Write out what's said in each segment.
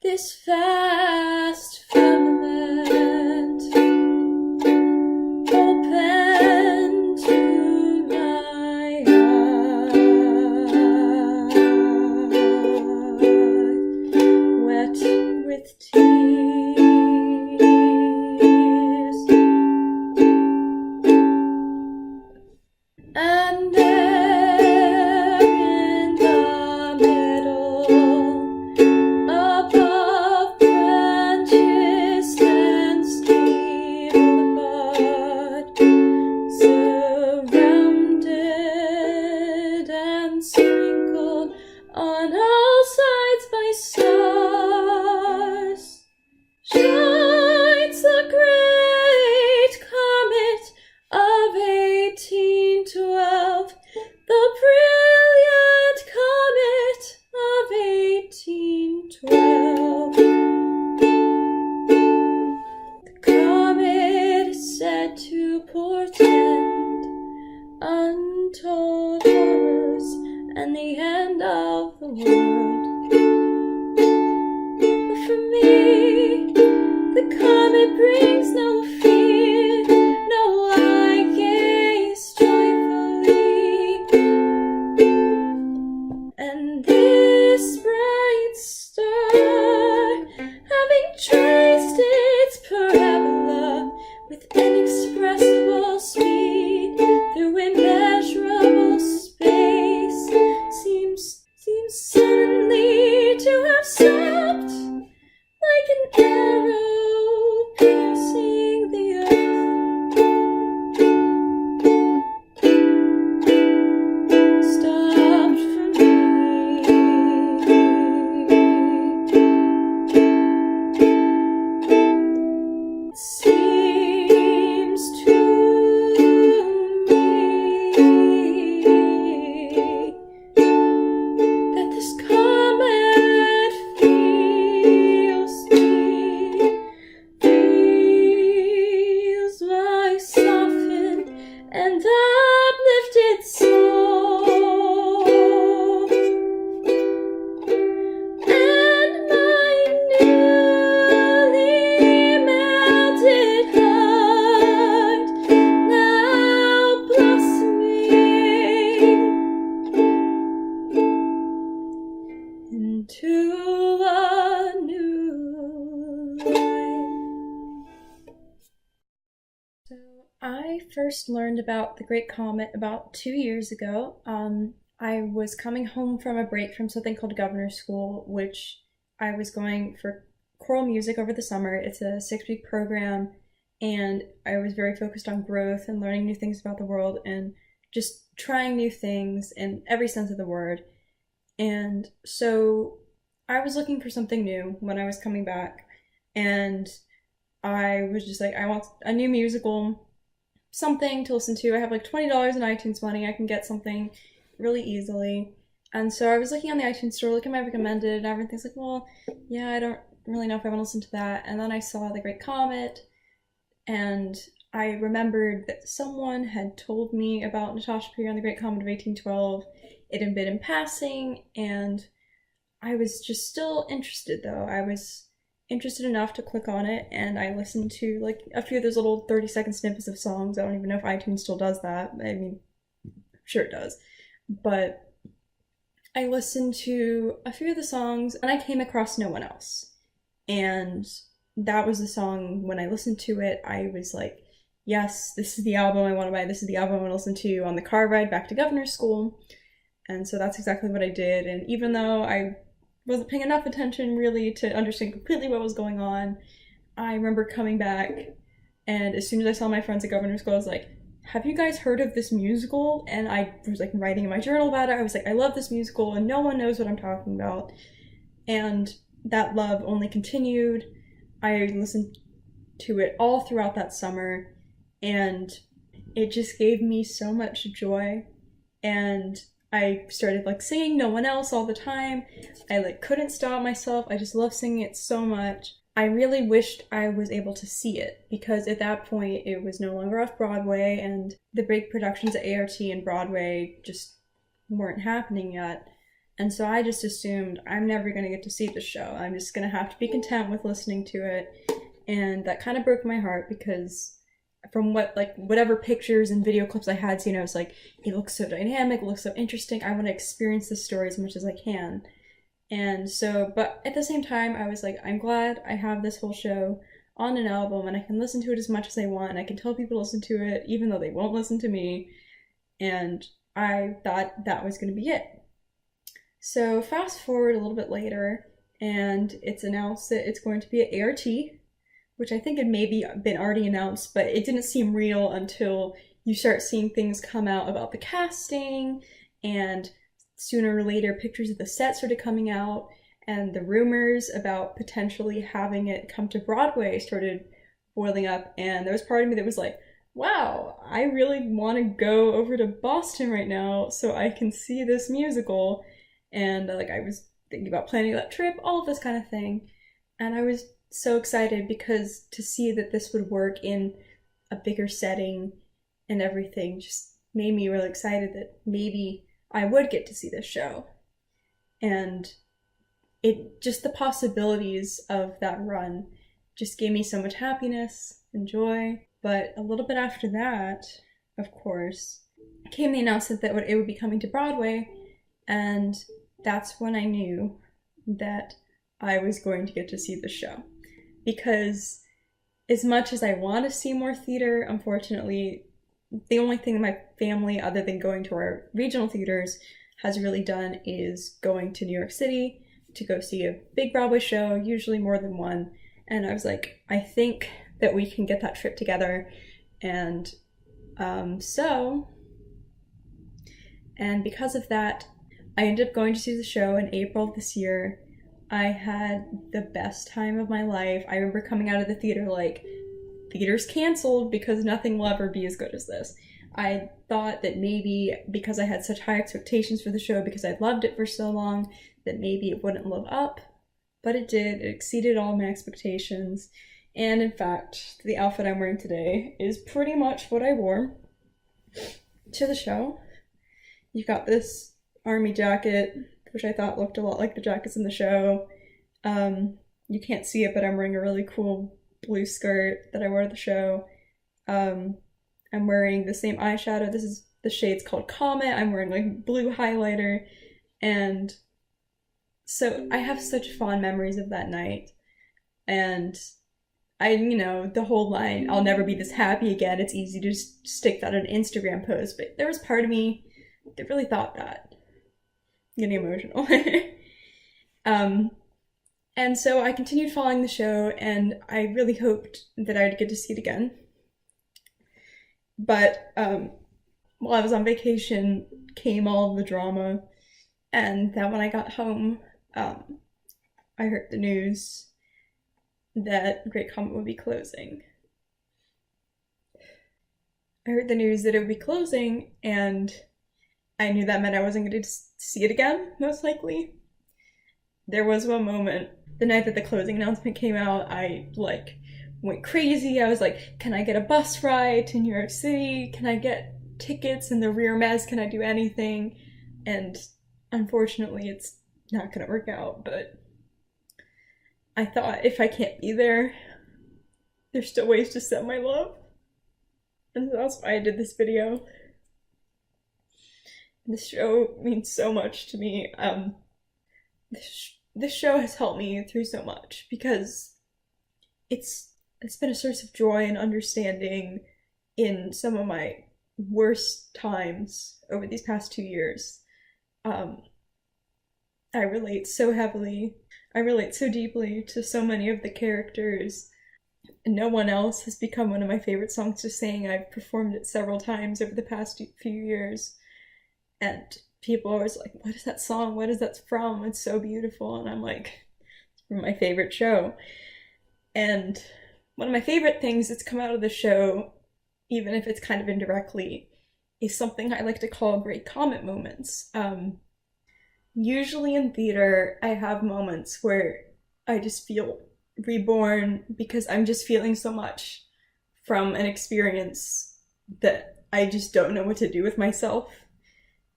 This vast firmament open to my eyes, wet with tears, and there in the middle, above branches and steam bud, surrounded and sprinkled on all sides by stars, shines the Great Comet of 1812, the brilliant comet of 1812. The comet is said to portend untold horrors and the end of the world. But for me, the comet brings no fear. No, I gaze joyfully, and this bright star, having traced its parabola with inexpressible speed through immeasurable space, seems suddenly to have stopped, like an arrow piercing the earth, stopped for me. It seems to me that this comet feels my softened and uplifted soul, and my newly melted heart, now blossoming into a new life. So I first learned about the Great Comet about 2 years ago. I was coming home from a break from something called Governor's School, which I was going for choral music over the summer. It's a 6-week program, and I was very focused on growth and learning new things about the world and just trying new things in every sense of the word. And so I was looking for something new when I was coming back, and I was just like, I want a new musical, something to listen to. I have like $20 in iTunes money. I can get something really easily. And so I was looking on the iTunes store, looking at my recommended, and everything's like, well, yeah, I don't really know if I want to listen to that. And then I saw The Great Comet, and I remembered that someone had told me about Natasha Peer and The Great Comet of 1812. It had been in passing, and I was just still interested, though. I was interested enough to click on it, and I listened to like a few of those little 30-second snippets of songs. I don't even know if iTunes still does that. I mean, I'm sure it does. But I listened to a few of the songs, and I came across No One Else. And that was the song, when I listened to it, I was like, yes, this is the album I want to buy. This is the album I want to listen to on the car ride back to Governor's School. And so that's exactly what I did. And even though I wasn't paying enough attention really to understand completely what was going on, I remember coming back, and as soon as I saw my friends at Governor's School, I was like, have you guys heard of this musical? And I was like writing in my journal about it. I was like, I love this musical, and no one knows what I'm talking about. And that love only continued. I listened to it all throughout that summer, and it just gave me so much joy. And I started like singing No One Else all the time. I like couldn't stop myself. I just love singing it so much. I really wished I was able to see it because at that point it was no longer off Broadway and the big productions at ART and Broadway just weren't happening yet. And so I just assumed I'm never going to get to see the show. I'm just going to have to be content with listening to it. And that kind of broke my heart because from whatever pictures and video clips I had seen, I was like, it looks so dynamic, it looks so interesting. I want to experience this story as much as I can. And so, but at the same time, I was like, I'm glad I have this whole show on an album and I can listen to it as much as I want and I can tell people to listen to it even though they won't listen to me. And I thought that was going to be it. So fast forward a little bit later and it's announced that it's going to be at ART, which I think had maybe been already announced, but it didn't seem real until you start seeing things come out about the casting, and sooner or later pictures of the set started coming out, and the rumors about potentially having it come to Broadway started boiling up, and there was part of me that was like, wow, I really want to go over to Boston right now so I can see this musical. And like I was thinking about planning that trip, all of this kind of thing. And I was so excited because to see that this would work in a bigger setting and everything just made me really excited that maybe I would get to see this show. And it just the possibilities of that run just gave me so much happiness and joy. But a little bit after that, of course, came the announcement that it would be coming to Broadway, and that's when I knew that I was going to get to see the show. Because as much as I want to see more theater, unfortunately, the only thing my family, other than going to our regional theaters, has really done is going to New York City to go see a big Broadway show, usually more than one. And I was like, I think that we can get that trip together. And and because of that, I ended up going to see the show in April of this year. I had the best time of my life. I remember coming out of the theater like, theater's canceled because nothing will ever be as good as this. I thought that maybe because I had such high expectations for the show, because I'd loved it for so long, that maybe it wouldn't live up. But it did. It exceeded all my expectations. And in fact, the outfit I'm wearing today is pretty much what I wore to the show. You've got this army jacket, which I thought looked a lot like the jackets in the show. You can't see it, but I'm wearing a really cool blue skirt that I wore to the show. I'm wearing the same eyeshadow. This is the shade's called Comet. I'm wearing like blue highlighter. And so I have such fond memories of that night. And the whole line, I'll never be this happy again. It's easy to just stick that on an Instagram post, but there was part of me that really thought that. I'm getting emotional. And so I continued following the show, and I really hoped that I'd get to see it again. But while I was on vacation, came all of the drama, and then when I got home, I heard the news that Great Comet would be closing. I heard the news that it would be closing, and I knew that meant I wasn't going to see it again, most likely. There was one moment, the night that the closing announcement came out, I went crazy. I was like, can I get a bus ride to New York City? Can I get tickets in the rear mezz? Can I do anything? And unfortunately, it's not going to work out, but I thought if I can't be there, there's still ways to send my love. And that's why I did this video. This show means so much to me. This show has helped me through so much because it's been a source of joy and understanding in some of my worst times over these past 2 years. I relate so heavily. I relate so deeply to so many of the characters. No One Else has become one of my favorite songs to sing. I've performed it several times over the past few years. And people are always like, what is that song? What is that from? It's so beautiful. And I'm like, it's from my favorite show. And one of my favorite things that's come out of the show even if it's kind of indirectly, is something I like to call Great Comet moments. Usually in theater, I have moments where I just feel reborn because I'm just feeling so much from an experience that I just don't know what to do with myself.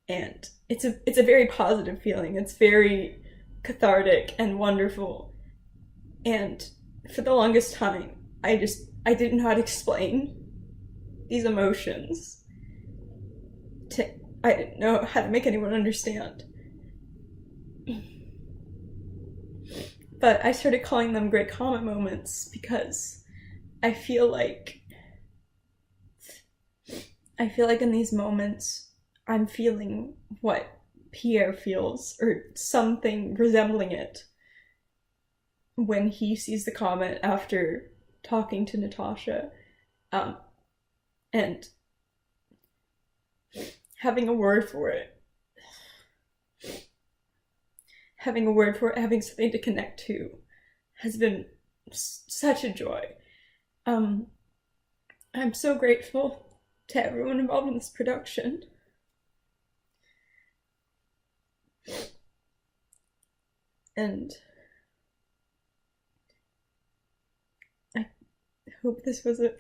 And it's a very positive feeling. It's very cathartic and wonderful. And for the longest time, I didn't know how to explain these emotions. To I didn't know how to make anyone understand. But I started calling them Great Comet moments because I feel like I feel like in these moments I'm feeling what Pierre feels or something resembling it when he sees the comet after talking to Natasha, um, and having a word for it, having something to connect to, has been such a joy. Um, I'm so grateful to everyone involved in this production. And I hope this was a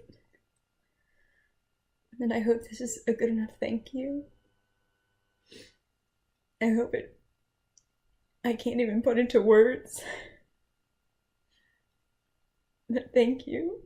and I hope this is a good enough thank you. I hope it I can't even put into words. But thank you.